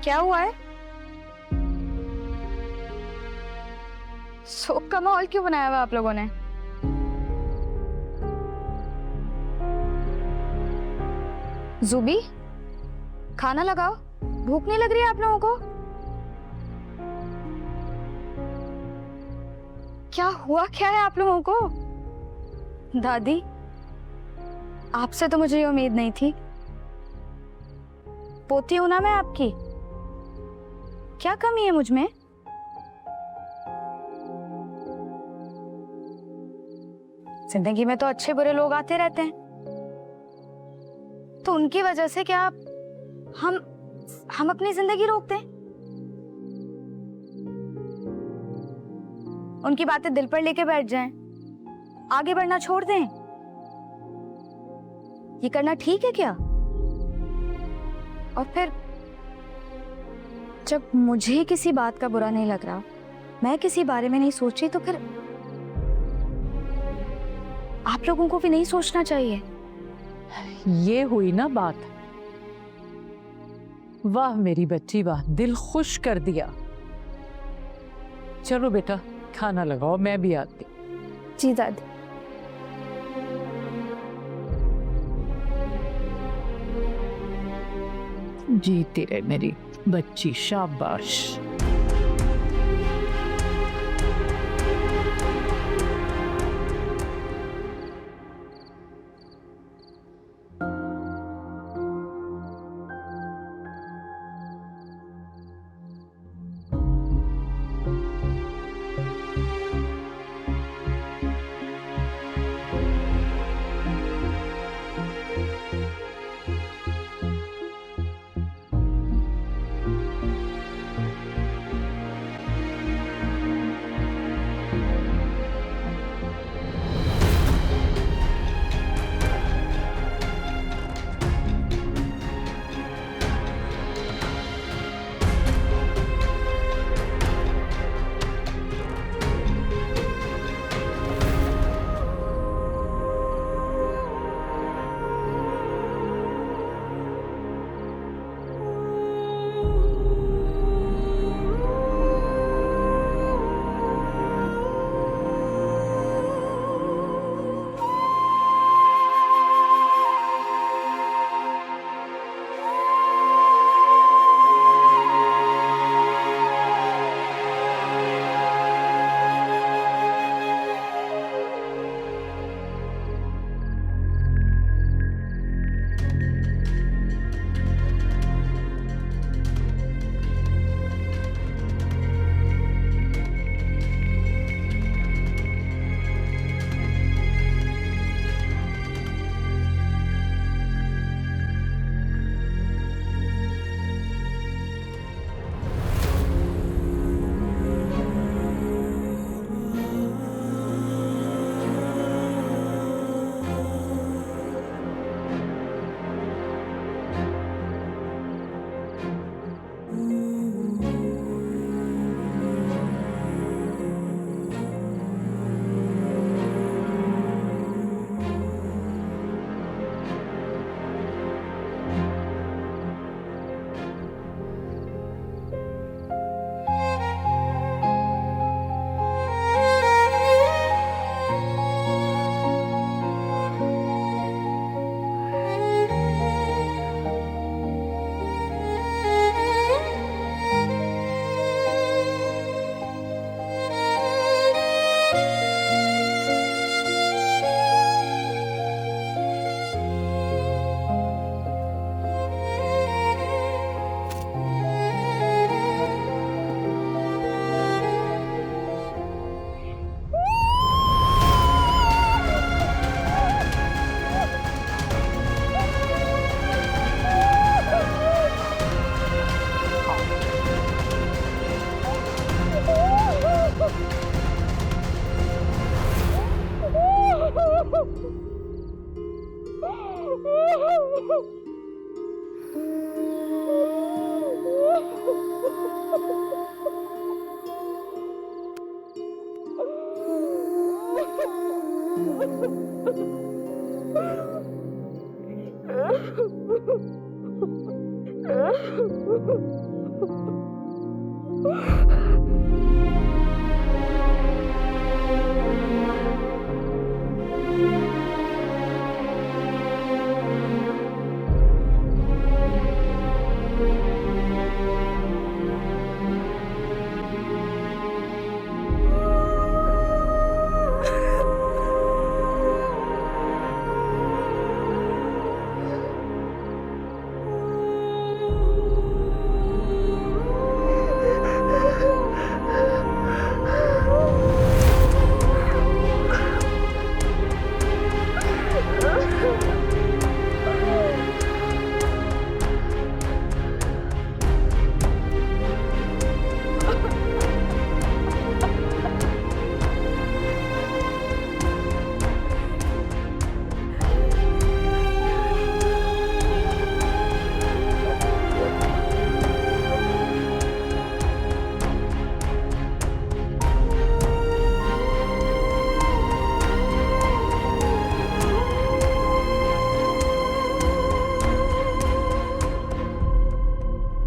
क्या हुआ है? शोक का माहौल क्यों बनाया हुआ आप लोगों ने? जुबी, खाना लगाओ, भूख नहीं लग रही है आप लोगों को? क्या हुआ क्या है आप लोगों को? दादी, आपसे तो मुझे ये उम्मीद नहीं थी। पोती हूं ना मैं आपकी, क्या कमी है मुझ में? जिंदगी में तो अच्छे बुरे लोग आते रहते हैं, तो उनकी वजह से क्या हम अपनी जिंदगी रोक दें? उनकी बातें दिल पर लेके बैठ जाएं, आगे बढ़ना छोड़ दें? ये करना ठीक है क्या? और फिर जब मुझे किसी बात का बुरा नहीं लग रहा, मैं किसी बारे में नहीं सोच रही, तो फिर आप लोगों को भी नहीं सोचना चाहिए? ये हुई ना बात। वाह मेरी बच्ची वाह, दिल खुश कर दिया। चलो बेटा खाना लगाओ, मैं भी आती। जी दादी। जीती रहे मेरी बच्ची, शाबाश।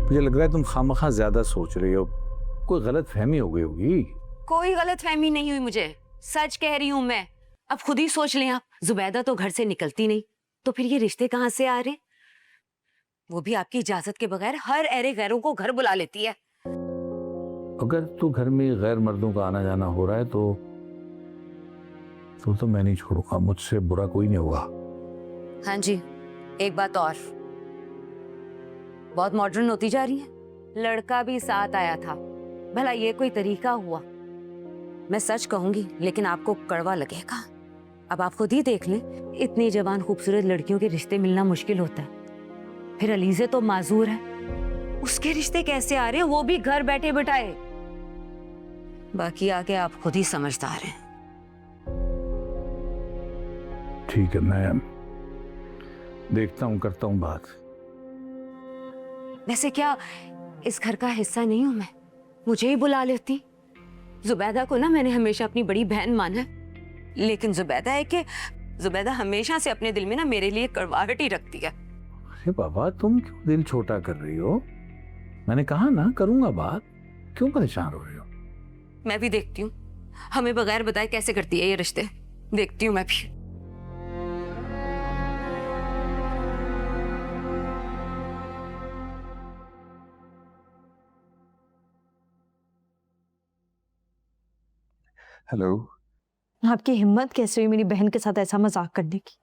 मुझे लग रहा है तुम खामखा ज्यादा सोच रही हो, कोई गलत फहमी हो गई होगी। कोई गलत फहमी नहीं हुई मुझे, सच कह रही हूँ मैं। अब खुद ही सोच लें आप, जुबैदा तो घर से निकलती नहीं, तो फिर ये रिश्ते कहाँ से आ रहे? वो भी आपकी इजाजत के बगैर हर ऐरे गैरों को घर बुला लेती है। अगर तो घर में गैर मर्दों का आना जाना हो रहा है तो मैं नहीं छोड़ूंगा, मुझसे बुरा कोई नहीं होगा। हाँ जी, एक बात और, बहुत मॉडर्न होती जा रही है। लड़का भी साथ आया था, भला ये कोई तरीका हुआ? मैं सच कहूंगी लेकिन आपको कड़वा लगेगा। अब आप खुद ही देख लें, इतनी जवान खूबसूरत लड़कियों के रिश्ते मिलना मुश्किल होता है। फिर अलीजे तो माजूर है, उसके रिश्ते कैसे आ रहे हैं, वो भी घर बैठे बिठाए। बाकी आगे आप खुद ही समझदार हैं। ठीक है, मैं देखता हूँ, करता हूँ बात। वैसे क्या इस घर का हिस्सा नहीं हूं मैं? मुझे ही बुला लेती। जुबैदा को ना मैंने हमेशा अपनी बड़ी बहन माना है, लेकिन जुबैदा है कि जुबैदा हमेशा से अपने दिल में ना मेरे लिए कड़वाहट ही रखती है। अरे बाबा, तुम क्यों दिल छोटा कर रही हो? मैंने कहा ना करूंगा बात, क्यों परेशान हो रही हो? मैं भी देखती हूँ हमें बगैर बताए कैसे करती है ये रिश्ते, देखती हूँ मैं भी। हेलो। आपकी हिम्मत कैसे हुई मेरी बहन के साथ ऐसा मजाक करने की?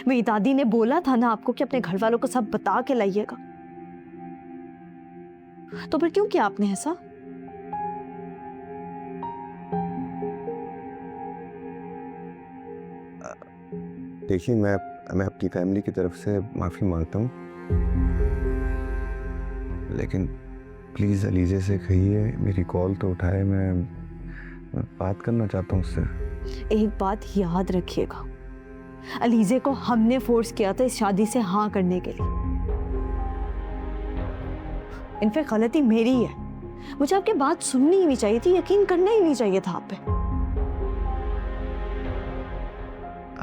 मेरी दादी ने बोला था ना आपको कि अपने घर वालों को सब बता के लाइएगा, तो फिर क्यों किया आपने ऐसा? देखिए, मैं अपनी फैमिली की तरफ से माफ़ी मांगता हूँ, लेकिन प्लीज़ अलीजे से कहिए मेरी कॉल तो उठाए, मैं बात करना चाहता हूँ उससे। एक बात याद रखिएगा, अलीजे को हमने फोर्स किया था इस शादी से हाँ करने के लिए। इनफैक्ट गलती मेरी है, मुझे आपकी बात सुननी ही नहीं चाहिए थी, यकीन करना ही नहीं चाहिए था आप पे।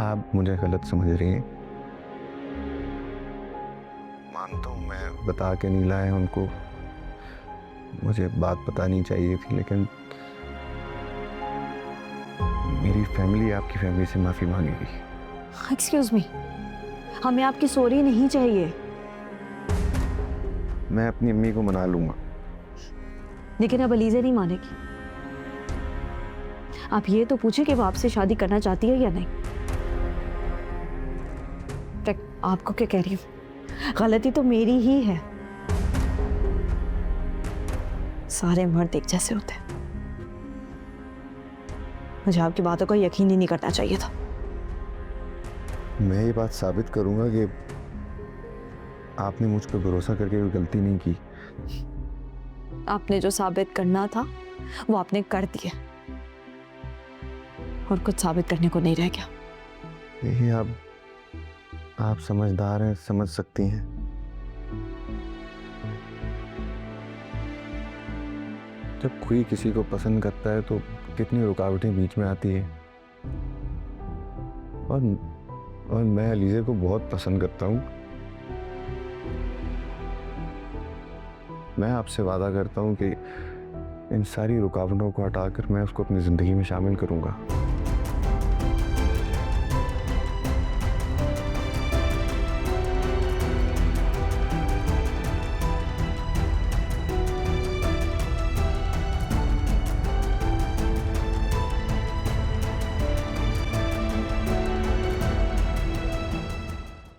आप मुझे गलत समझ रही हैं। मानता हूँ मैं बता के नहीं लाया उनको, मुझे बात बतानी चाहिए थी, लेकिन मेरी फैमिली आपकी फैमिली से माफ़ी मांगेगी। एक्सक्यूज मी, हमें आपकी सॉरी नहीं चाहिए। मैं अपनी अम्मी को मना लूंगा। लेकिन अब अलीजे नहीं मानेगी। आप ये तो पूछे कि वो आपसे शादी करना चाहती है या नहीं। आपको क्या कह रही हूँ, गलती तो मेरी ही है। सारे मर्द एक जैसे होते हैं, मुझे आपकी बातों को यकीन ही नहीं करना चाहिए था। मैं ये बात साबित करूंगा कि आपने मुझ पर भरोसा करके कोई गलती नहीं की। आपने जो साबित करना था वो आपने कर दिया, और कुछ साबित करने को नहीं रह गया। देखिए, आप समझदार हैं, समझ सकती हैं। जब कोई किसी को पसंद करता है तो कितनी रुकावटें बीच में आती है, और मैं अलीज़े को बहुत पसंद करता हूँ। मैं आपसे वादा करता हूँ कि इन सारी रुकावटों को हटाकर मैं उसको अपनी ज़िंदगी में शामिल करूँगा।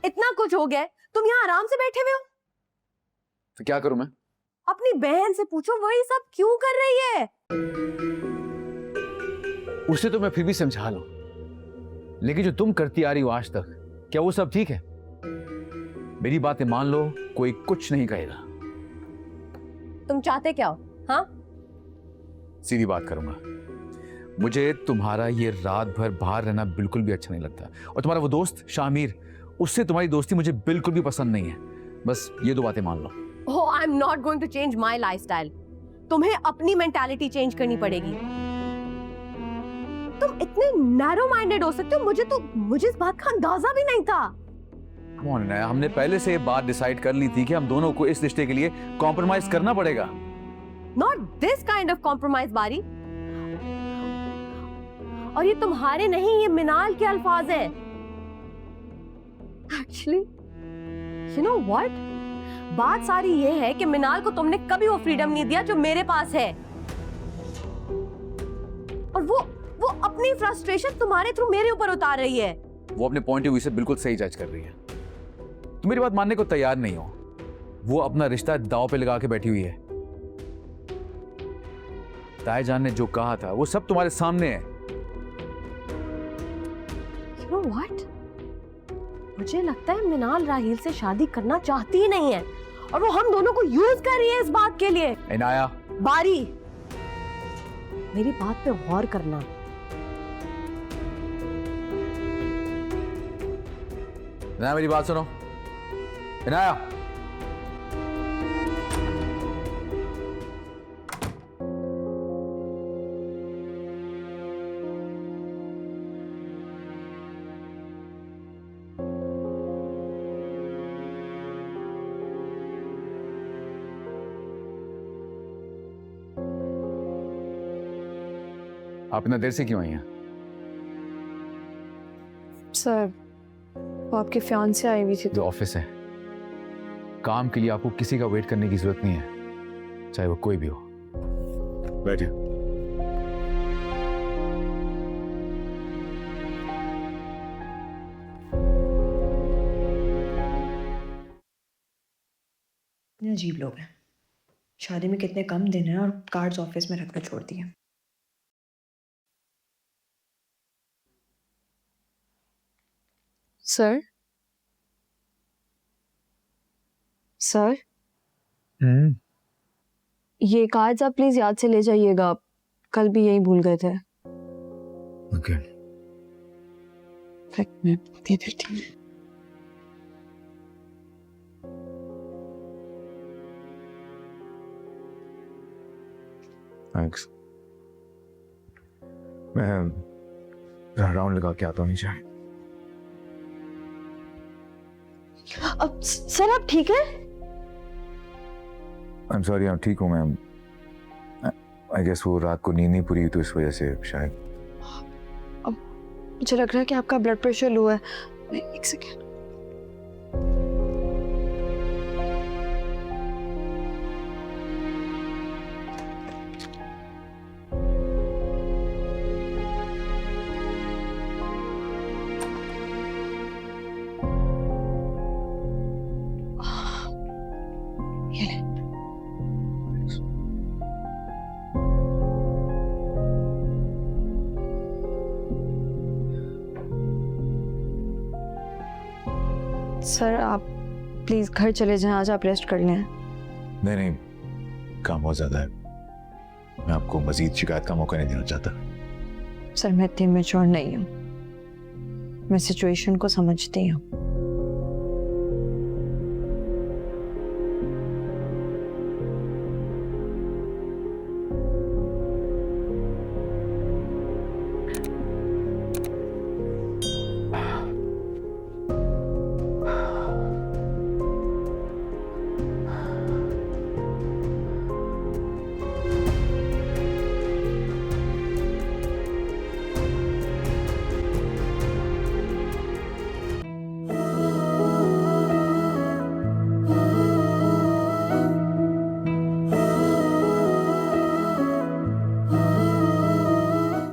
इतना कुछ हो गया है, तुम यहाँ आराम से बैठे हुए हो। तो क्या करूं मैं? अपनी बहन से पूछो वो ये सब क्यों कर रही है। उसे तो मैं फिर भी समझा लूं, लेकिन जो तुम करती आ रही हो आज तक, क्या वो सब ठीक है? मेरी बातें मान लो, कोई कुछ नहीं कहेगा। तुम चाहते क्या हो? हाँ, सीधी बात करूंगा, मुझे तुम्हारा ये रात भर बाहर रहना बिल्कुल भी अच्छा नहीं लगता, और तुम्हारा वो दोस्त शामिर, उससे तुम्हारी दोस्ती मुझे बिल्कुल भी पसंद नहीं है। बस ये दो बातें मान लो। oh, I'm not going to change my lifestyle. तुम्हें अपनी मेंटालिटी चेंज करनी पड़ेगी। तुम इतने नैरो माइंडेड हो सकते हो, मुझे इस बात का अंदाजा भी नहीं था। कौन है? हमने पहले से ये बात डिसाइड कर ली थी कि हम दोनों को इस रिश्ते के लिए कॉम्प्रोमाइज करना पड़ेगा। Not this kind of compromise, बारी। और ये तुम्हारे नहीं, ये मिनाल के अल्फाज हैं। Actually, you know what? बात सारी ये है कि मिनाल को तुमने कभी वो फ्रीडम नहीं दिया जो मेरे पास है, और वो अपनी फ्रस्ट्रेशन तुम्हारे थ्रू मेरे ऊपर उतार रही है। वो अपने पॉइंट ऑफ व्यू से बिल्कुल सही जज कर रही है। तुम मेरी बात मानने को तैयार नहीं हो। वो अपना रिश्ता दांव पे लगा के बैठी हुई है। ताईजान ने जो कहा था वो सब तुम्हारे सामने है। You know what? मुझे लगता है मिनाल राहील से शादी करना चाहती ही नहीं है, और वो हम दोनों को यूज कर रही है इस बात के लिए। इनाया, बारी, मेरी बात पे गौर करना। इनाया मेरी बात सुनो। इनाया, आप इतना देर से क्यों आई हैं? सर, वो आपके फियांसे आई हुई थी। जो ऑफिस है, काम के लिए आपको किसी का वेट करने की जरूरत नहीं है, चाहे वो कोई भी हो। बैठिए। इतने अजीब लोग हैं। शादी में कितने कम दिन हैं और कार्ड्स ऑफिस में रखकर छोड़ दिए। सर, सर, ये कार्ड्स आप प्लीज याद से ले जाइएगा, कल भी यही भूल गए थे। ओके। मैं दे देती हूँ। थैंक्स। मैं राउंड लगा के आता हूँ नीचे। अब सर, आप ठीक है? आई एम सॉरी, ठीक हूँ मैम। आई गेस वो रात को नींद नहीं पूरी हुई तो इस वजह से शायद। अब मुझे लग रहा है कि आपका ब्लड प्रेशर लो है। एक सेकेंड। सर, आप प्लीज घर चले जाएं, आज आप रेस्ट कर लें। नहीं नहीं, काम बहुत ज्यादा है, मैं आपको मजीद शिकायत का मौका नहीं देना चाहता। सर, मैं इतनी मैच्योर नहीं हूँ, मैं सिचुएशन को समझती हूँ।